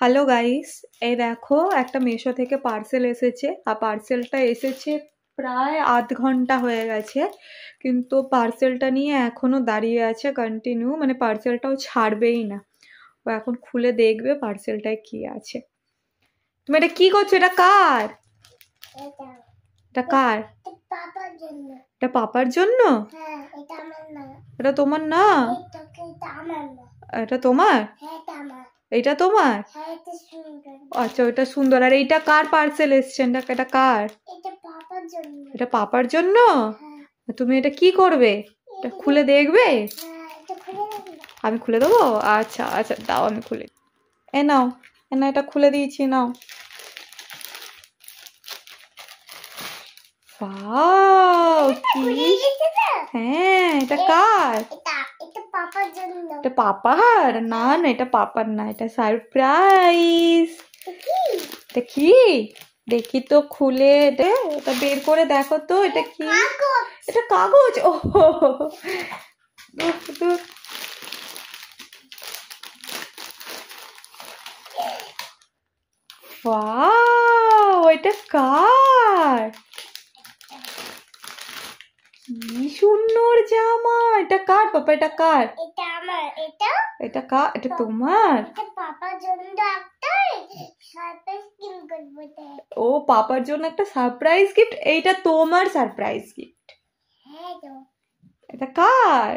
Hello guys, এই দেখো একটা মিশো থেকে পার্সেল এসেছে। আর পার্সেলটা এসেছে প্রায় আধ ঘন্টা হয়ে গেছে, কিন্তু পার্সেলটা নিয়ে এখনো দাঁড়িয়ে আছে কন্টিনিউ, মানে পার্সেলটাও ছাড়বেই না। ও এখন খুলে দেখবে পার্সেলটায় কি আছে। তুমি এটা কি করছো? এটা কার? এটা কার? এটা পাপার জন্য? এটা তোমার না? এটা তোমার? এটা তোমার? আচ্ছা, ওইটা সুন্দর। আর এইটা কার পার্সেল এসছে? এটা কার? এটা পাপার জন্য। তুমি এটা কি করবে? এটা খুলে দেখবে? আমি খুলে দেবো? আচ্ছা আচ্ছা, দাও আমি খুলে। এ নাও, এটা খুলে দিয়েছি, নাও। ওয়াও, কি! হ্যাঁ, এটা কার? এটা পাপার? না না, এটা পাপার না, এটা সারপ্রাইজ। এটা কি? দেখি তো খুলে, এটা বের করে দেখো তো, এটা কি? এটা কাগজ। ও ওয়াও, এটা কার? কি সুন্দর জামা! এটা কার পাপা? এটা কার? এটা আমার। এটা কার? এটা তোমার? এটা পাপার জন্য একটা সারপ্রাইজ গিফট করব। ও, পাপার জন্য একটা সারপ্রাইজ গিফট। এইটা তোমার সারপ্রাইজ গিফট? হ্যাঁ তো। এটা কার?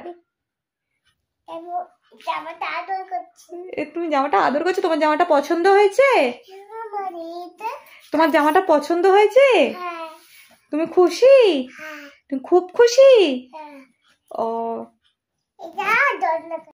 জামাটা আদর করছি। তুমি জামাটা আদর করছো? তোমার জামাটা পছন্দ হয়েছে? তোমার জামাটা পছন্দ হয়েছে? হ্যাঁ। তুমি খুশি? হ্যাঁ। তুমি খুব খুশি? হ্যাঁ। ও, এটা